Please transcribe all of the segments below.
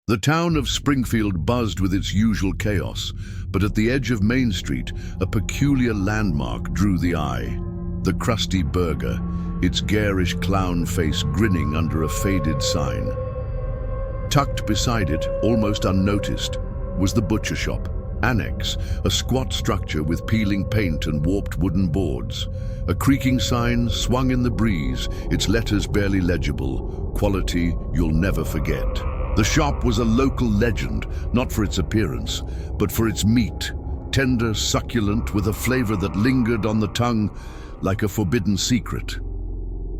The town of Springfield buzzed with its usual chaos, but at the edge of Main Street, a peculiar landmark drew the eye. The Krusty Burger, its garish clown face grinning under a faded sign. Tucked beside it, almost unnoticed, was the butcher shop. Annex, a squat structure with peeling paint and warped wooden boards. A creaking sign swung in the breeze, its letters barely legible. Quality you'll never forget. The shop was a local legend, not for its appearance, but for its meat. Tender, succulent, with a flavor that lingered on the tongue like a forbidden secret.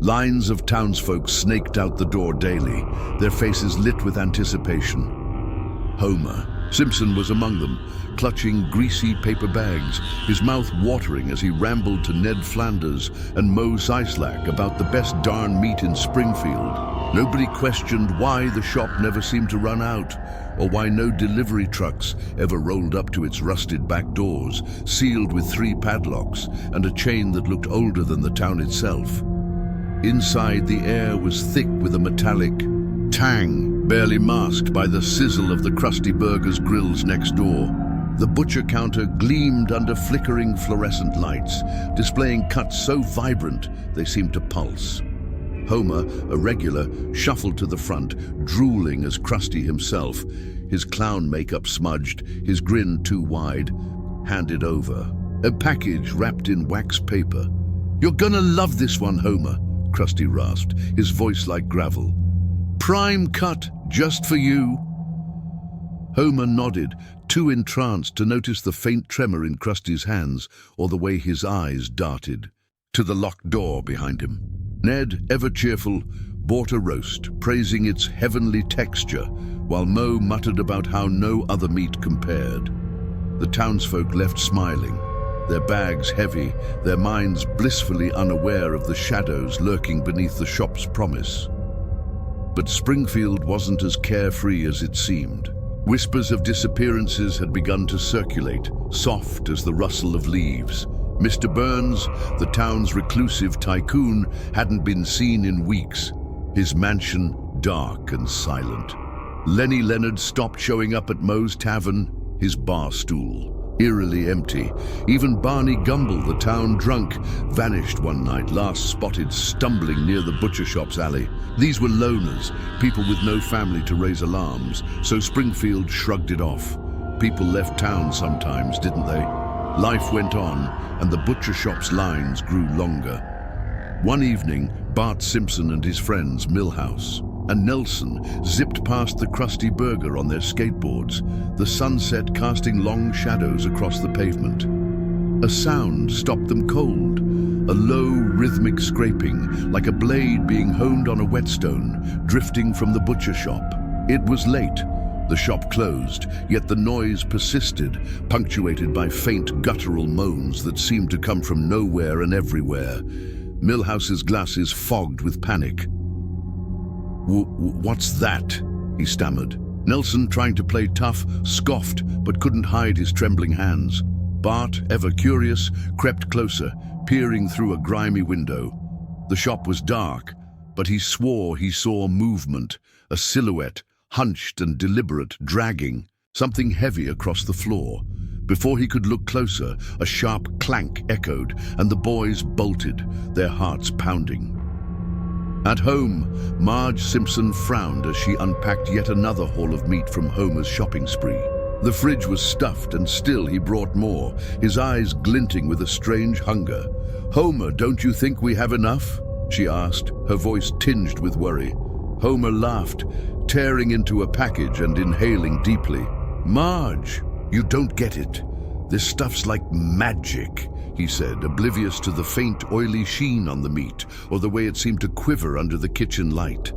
Lines of townsfolk snaked out the door daily, their faces lit with anticipation. Homer Simpson was among them, clutching greasy paper bags, his mouth watering as he rambled to Ned Flanders and Moe Seislak about the best darn meat in Springfield. Nobody questioned why the shop never seemed to run out, or why no delivery trucks ever rolled up to its rusted back doors, sealed with 3 padlocks and a chain that looked older than the town itself. Inside, the air was thick with a metallic tang, barely masked by the sizzle of the Krusty Burger's grills next door. The butcher counter gleamed under flickering fluorescent lights, displaying cuts so vibrant they seemed to pulse. Homer, a regular, shuffled to the front, drooling as Krusty himself, his clown makeup smudged, his grin too wide, handed over. A package wrapped in wax paper. "You're gonna love this one, Homer," Krusty rasped, his voice like gravel. "Prime cut, just for you." Homer nodded, too entranced to notice the faint tremor in Krusty's hands or the way his eyes darted to the locked door behind him. Ned, ever cheerful, bought a roast, praising its heavenly texture, while Moe muttered about how no other meat compared. The townsfolk left smiling, their bags heavy, their minds blissfully unaware of the shadows lurking beneath the shop's promise. But Springfield wasn't as carefree as it seemed. Whispers of disappearances had begun to circulate, soft as the rustle of leaves. Mr. Burns, the town's reclusive tycoon, hadn't been seen in weeks, his mansion dark and silent. Lenny Leonard stopped showing up at Moe's tavern, his bar stool eerily empty. Even Barney Gumble, the town drunk, vanished one night, last spotted stumbling near the butcher shop's alley. These were loners, people with no family to raise alarms, so Springfield shrugged it off. People left town sometimes, didn't they? Life went on, and the butcher shop's lines grew longer. One evening, Bart Simpson and his friends, Milhouse and Nelson, zipped past the Krusty Burger on their skateboards, the sunset casting long shadows across the pavement. A sound stopped them cold, a low, rhythmic scraping, like a blade being honed on a whetstone, drifting from the butcher shop. It was late. The shop closed, yet the noise persisted, punctuated by faint guttural moans that seemed to come from nowhere and everywhere. Milhouse's glasses fogged with panic. "What's that?" he stammered. Nelson, trying to play tough, scoffed, but couldn't hide his trembling hands. Bart, ever curious, crept closer, peering through a grimy window. The shop was dark, but he swore he saw movement, a silhouette, hunched and deliberate, dragging something heavy across the floor. Before he could look closer, a sharp clank echoed, and the boys bolted, their hearts pounding. At home, Marge Simpson frowned as she unpacked yet another haul of meat from Homer's shopping spree. The fridge was stuffed, and still he brought more, his eyes glinting with a strange hunger. "Homer, don't you think we have enough?" she asked, her voice tinged with worry. Homer laughed, tearing into a package and inhaling deeply. "Marge, you don't get it. This stuff's like magic," he said, oblivious to the faint, oily sheen on the meat, or the way it seemed to quiver under the kitchen light.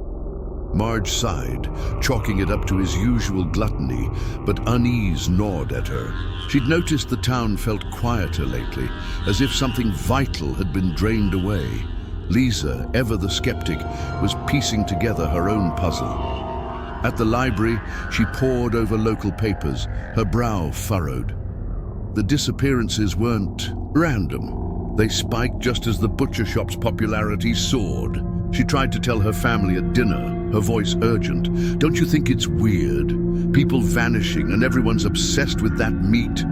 Marge sighed, chalking it up to his usual gluttony, but unease gnawed at her. She'd noticed the town felt quieter lately, as if something vital had been drained away. Lisa, ever the skeptic, was piecing together her own puzzle. At the library, she pored over local papers, her brow furrowed. The disappearances weren't random. They spiked just as the butcher shop's popularity soared. She tried to tell her family at dinner, her voice urgent. "Don't you think it's weird? People vanishing and everyone's obsessed with that meat."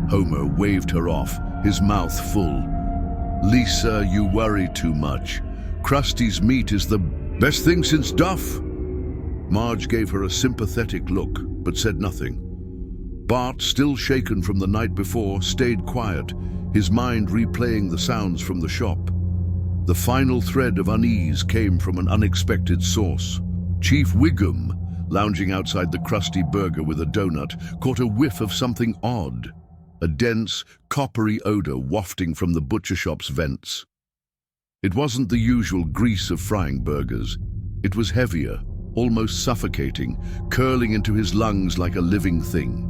Homer waved her off, his mouth full. "Lisa, you worry too much. Krusty's meat is the best thing since Duff." Marge gave her a sympathetic look, but said nothing. Bart, still shaken from the night before, stayed quiet, his mind replaying the sounds from the shop. The final thread of unease came from an unexpected source. Chief Wiggum, lounging outside the Krusty Burger with a donut, caught a whiff of something odd. A dense, coppery odor wafting from the butcher shop's vents. It wasn't the usual grease of frying burgers. It was heavier, almost suffocating, curling into his lungs like a living thing.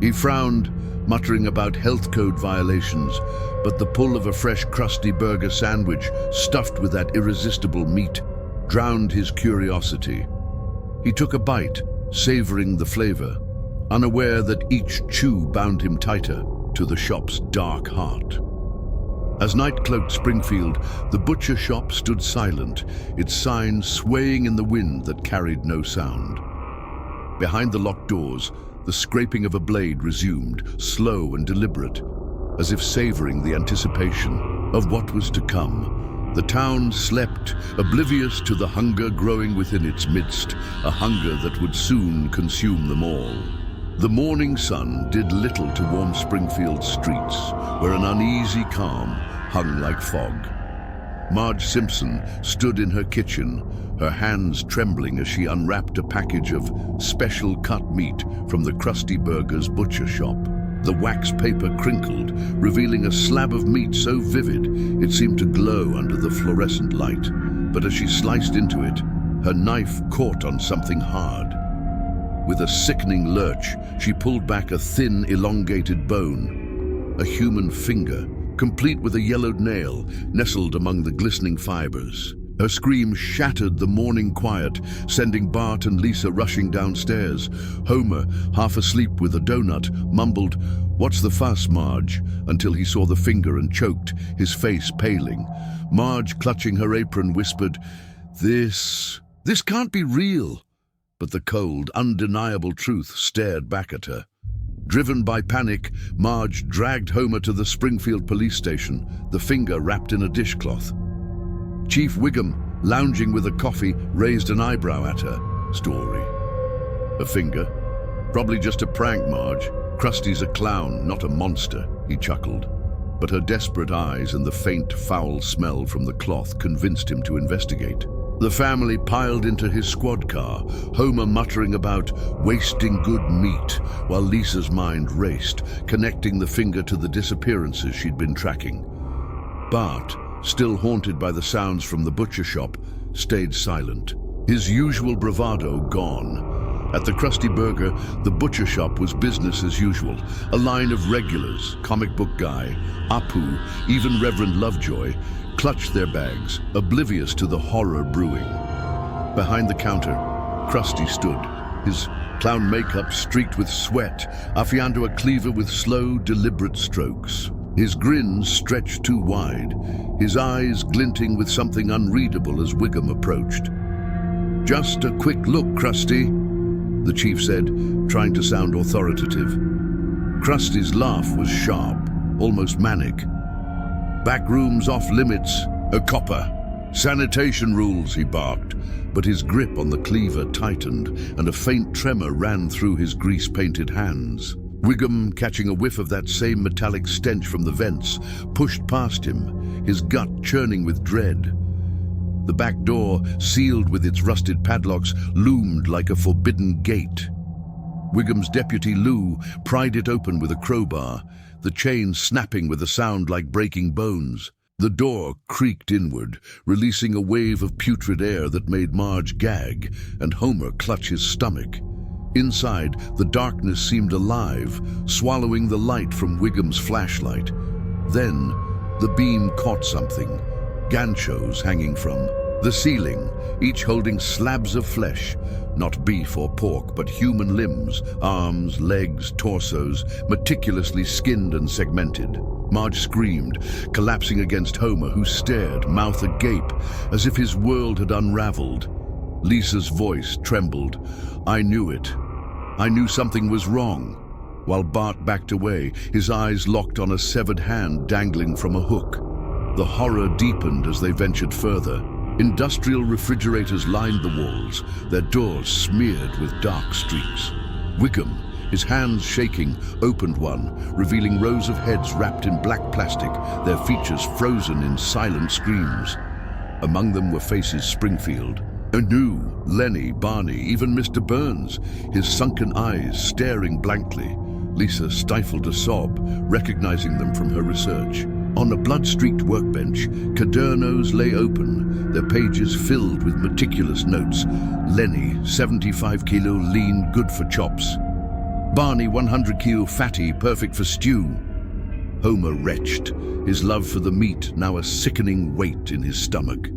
He frowned, muttering about health code violations, but the pull of a fresh Krusty Burger sandwich stuffed with that irresistible meat drowned his curiosity. He took a bite, savoring the flavor, unaware that each chew bound him tighter to the shop's dark heart. As night cloaked Springfield, the butcher shop stood silent, its sign swaying in the wind that carried no sound. Behind the locked doors, the scraping of a blade resumed, slow and deliberate, as if savoring the anticipation of what was to come. The town slept, oblivious to the hunger growing within its midst, a hunger that would soon consume them all. The morning sun did little to warm Springfield's streets, where an uneasy calm hung like fog. Marge Simpson stood in her kitchen, her hands trembling as she unwrapped a package of special cut meat from the Krusty Burger's butcher shop. The wax paper crinkled, revealing a slab of meat so vivid it seemed to glow under the fluorescent light. But as she sliced into it, her knife caught on something hard. With a sickening lurch, she pulled back a thin, elongated bone. A human finger, complete with a yellowed nail, nestled among the glistening fibers. Her scream shattered the morning quiet, sending Bart and Lisa rushing downstairs. Homer, half asleep with a donut, mumbled, "What's the fuss, Marge?" until he saw the finger and choked, his face paling. Marge, clutching her apron, whispered, This can't be real." But the cold, undeniable truth stared back at her. Driven by panic, Marge dragged Homer to the Springfield police station, the finger wrapped in a dishcloth. Chief Wiggum, lounging with a coffee, raised an eyebrow at her story. "A finger? Probably just a prank, Marge. Krusty's a clown, not a monster," he chuckled. But her desperate eyes and the faint, foul smell from the cloth convinced him to investigate. The family piled into his squad car, Homer muttering about wasting good meat, while Lisa's mind raced, connecting the finger to the disappearances she'd been tracking. Bart, still haunted by the sounds from the butcher shop, stayed silent, his usual bravado gone. At the Krusty Burger, the butcher shop was business as usual. A line of regulars, comic book guy, Apu, even Reverend Lovejoy, clutched their bags, oblivious to the horror brewing. Behind the counter, Krusty stood, his clown makeup streaked with sweat, afiando a cleaver with slow, deliberate strokes. His grin stretched too wide, his eyes glinting with something unreadable as Wiggum approached. "Just a quick look, Krusty," the chief said, trying to sound authoritative. Krusty's laugh was sharp, almost manic. "Back rooms off limits, a copper. Sanitation rules," he barked, but his grip on the cleaver tightened and a faint tremor ran through his grease-painted hands. Wiggum, catching a whiff of that same metallic stench from the vents, pushed past him, his gut churning with dread. The back door, sealed with its rusted padlocks, loomed like a forbidden gate. Wiggum's deputy Lou pried it open with a crowbar, the chain snapping with a sound like breaking bones. The door creaked inward, releasing a wave of putrid air that made Marge gag and Homer clutch his stomach. Inside, the darkness seemed alive, swallowing the light from Wiggum's flashlight. Then, the beam caught something, ganchos hanging from the ceiling, each holding slabs of flesh, not beef or pork, but human limbs, arms, legs, torsos, meticulously skinned and segmented. Marge screamed, collapsing against Homer, who stared, mouth agape, as if his world had unraveled. Lisa's voice trembled. "I knew it. I knew something was wrong." While Bart backed away, his eyes locked on a severed hand dangling from a hook. The horror deepened as they ventured further. Industrial refrigerators lined the walls, their doors smeared with dark streaks. Wiggum, his hands shaking, opened one, revealing rows of heads wrapped in black plastic, their features frozen in silent screams. Among them were faces Springfield, Anu, Lenny, Barney, even Mr. Burns, his sunken eyes staring blankly. Lisa stifled a sob, recognizing them from her research. On a blood-streaked workbench, cadernos lay open, their pages filled with meticulous notes. Lenny, 75 kilo, lean, good for chops. Barney, 100 kilo, fatty, perfect for stew. Homer retched, his love for the meat now a sickening weight in his stomach.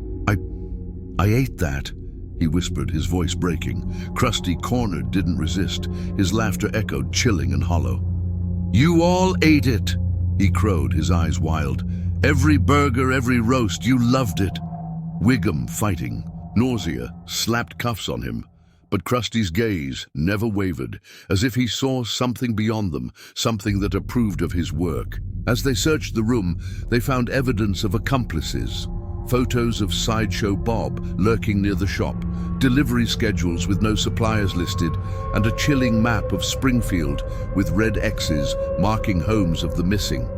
I ate that," he whispered, his voice breaking. Krusty, cornered, didn't resist. His laughter echoed, chilling and hollow. "You all ate it," he crowed, his eyes wild. "Every burger, every roast, you loved it." Wiggum, fighting, nausea, slapped cuffs on him. But Krusty's gaze never wavered, as if he saw something beyond them, something that approved of his work. As they searched the room, they found evidence of accomplices. Photos of Sideshow Bob lurking near the shop, delivery schedules with no suppliers listed, and a chilling map of Springfield with red X's marking homes of the missing.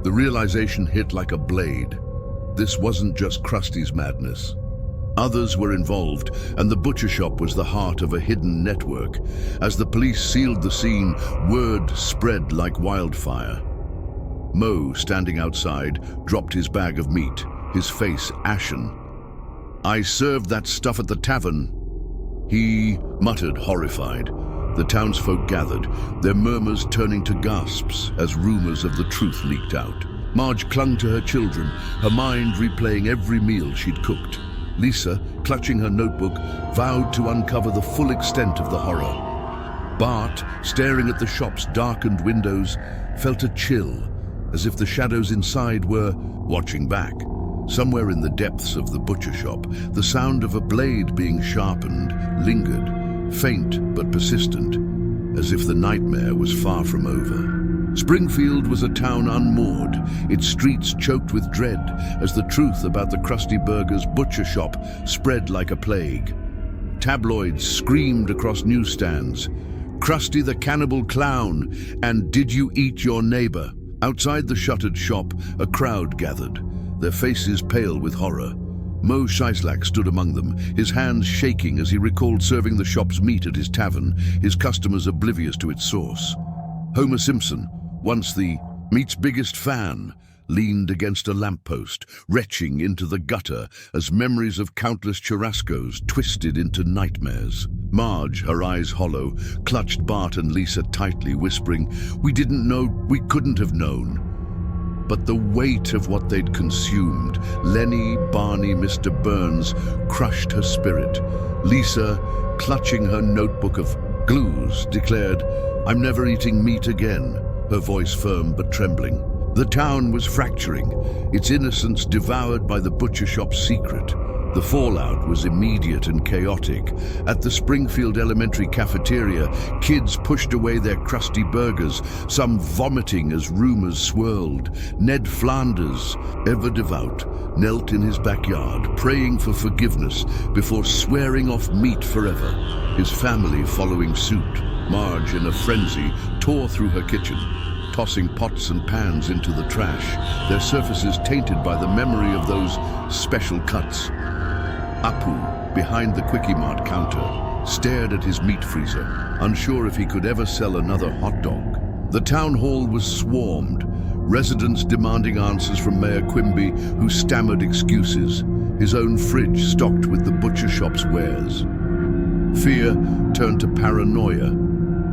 The realization hit like a blade. This wasn't just Krusty's madness. Others were involved, and the butcher shop was the heart of a hidden network. As the police sealed the scene, word spread like wildfire. Mo, standing outside, dropped his bag of meat, his face ashen. "I served that stuff at the tavern," he muttered, horrified. The townsfolk gathered, their murmurs turning to gasps as rumors of the truth leaked out. Marge clung to her children, her mind replaying every meal she'd cooked. Lisa, clutching her notebook, vowed to uncover the full extent of the horror. Bart, staring at the shop's darkened windows, felt a chill, as if the shadows inside were watching back. Somewhere in the depths of the butcher shop, the sound of a blade being sharpened lingered, faint but persistent, as if the nightmare was far from over. Springfield was a town unmoored, its streets choked with dread, as the truth about the Krusty Burger's butcher shop spread like a plague. Tabloids screamed across newsstands, "Krusty the Cannibal Clown," and "Did you eat your neighbor?" Outside the shuttered shop, a crowd gathered, their faces pale with horror. Mo Scheislak stood among them, his hands shaking as he recalled serving the shop's meat at his tavern, his customers oblivious to its source. Homer Simpson, once the meat's biggest fan, leaned against a lamppost, retching into the gutter as memories of countless churrascos twisted into nightmares. Marge, her eyes hollow, clutched Bart and Lisa tightly, whispering, "We didn't know, we couldn't have known." But the weight of what they'd consumed, Lenny, Barney, Mr. Burns, crushed her spirit. Lisa, clutching her notebook of glues, declared, "I'm never eating meat again," her voice firm but trembling. The town was fracturing, its innocence devoured by the butcher shop's secret. The fallout was immediate and chaotic. At the Springfield Elementary cafeteria, kids pushed away their crusty burgers, some vomiting as rumors swirled. Ned Flanders, ever devout, knelt in his backyard, praying for forgiveness before swearing off meat forever, his family following suit. Marge, in a frenzy, tore through her kitchen, tossing pots and pans into the trash, their surfaces tainted by the memory of those special cuts. Apu, behind the Quickie Mart counter, stared at his meat freezer, unsure if he could ever sell another hot dog. The town hall was swarmed, residents demanding answers from Mayor Quimby, who stammered excuses, his own fridge stocked with the butcher shop's wares. Fear turned to paranoia.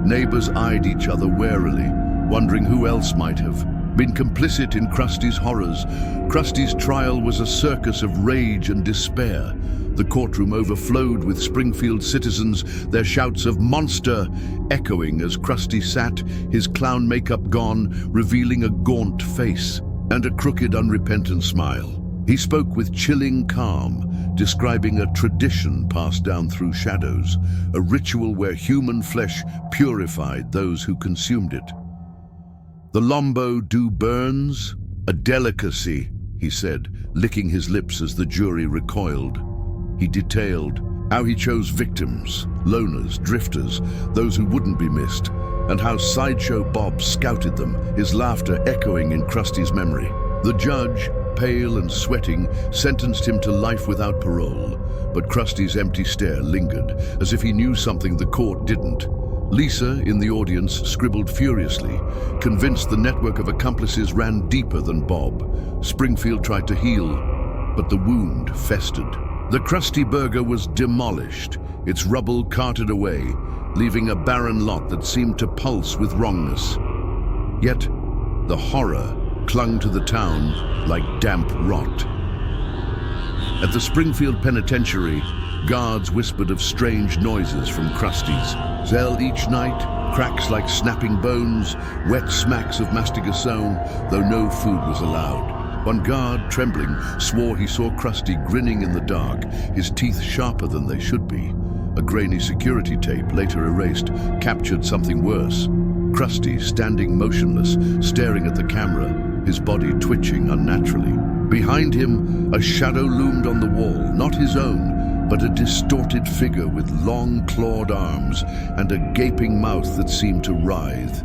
Neighbors eyed each other warily, wondering who else might have been complicit in Krusty's horrors. Krusty's trial was a circus of rage and despair. The courtroom overflowed with Springfield citizens, their shouts of "monster" echoing as Krusty sat, his clown makeup gone, revealing a gaunt face and a crooked, unrepentant smile. He spoke with chilling calm, describing a tradition passed down through shadows, a ritual where human flesh purified those who consumed it. "The Lombo do burns, a delicacy," he said, licking his lips as the jury recoiled. He detailed how he chose victims, loners, drifters, those who wouldn't be missed, and how Sideshow Bob scouted them, his laughter echoing in Krusty's memory. The judge, pale and sweating, sentenced him to life without parole, but Krusty's empty stare lingered, as if he knew something the court didn't. Lisa, in the audience, scribbled furiously, convinced the network of accomplices ran deeper than Bob. Springfield tried to heal, but the wound festered. The Krusty Burger was demolished, its rubble carted away, leaving a barren lot that seemed to pulse with wrongness. Yet, the horror clung to the town like damp rot. At the Springfield Penitentiary, guards whispered of strange noises from Krusty's cell each night, cracks like snapping bones, wet smacks of masticasone, though no food was allowed. One guard, trembling, swore he saw Krusty grinning in the dark, his teeth sharper than they should be. A grainy security tape, later erased, captured something worse. Krusty standing motionless, staring at the camera, his body twitching unnaturally. Behind him, a shadow loomed on the wall, not his own, but a distorted figure with long clawed arms and a gaping mouth that seemed to writhe.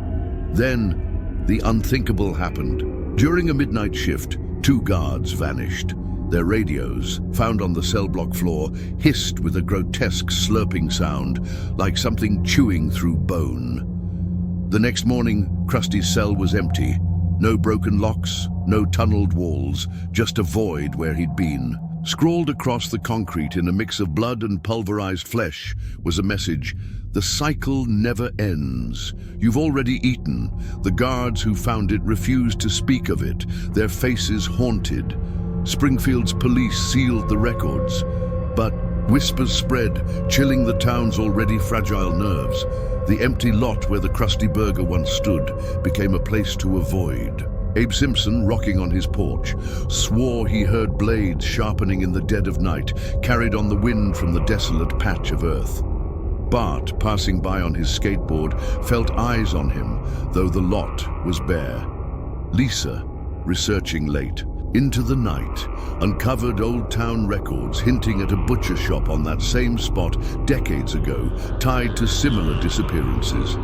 Then, the unthinkable happened. During a midnight shift, 2 guards vanished. Their radios, found on the cell block floor, hissed with a grotesque slurping sound, like something chewing through bone. The next morning, Krusty's cell was empty. No broken locks, no tunneled walls, just a void where he'd been. Scrawled across the concrete in a mix of blood and pulverized flesh was a message: "The cycle never ends. You've already eaten." The guards who found it refused to speak of it, their faces haunted. Springfield's police sealed the records, but whispers spread, chilling the town's already fragile nerves. The empty lot where the Krusty Burger once stood became a place to avoid. Abe Simpson, rocking on his porch, swore he heard blades sharpening in the dead of night, carried on the wind from the desolate patch of earth. Bart, passing by on his skateboard, felt eyes on him, though the lot was bare. Lisa, researching late, into the night, uncovered old town records hinting at a butcher shop on that same spot decades ago, tied to similar disappearances,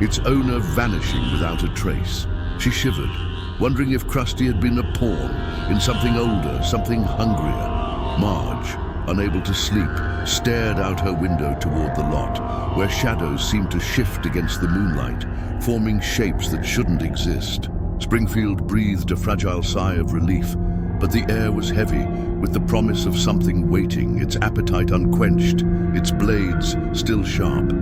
its owner vanishing without a trace. She shivered, wondering if Krusty had been a pawn in something older, something hungrier. Marge, unable to sleep, stared out her window toward the lot, where shadows seemed to shift against the moonlight, forming shapes that shouldn't exist. Springfield breathed a fragile sigh of relief, but the air was heavy with the promise of something waiting, its appetite unquenched, its blades still sharp.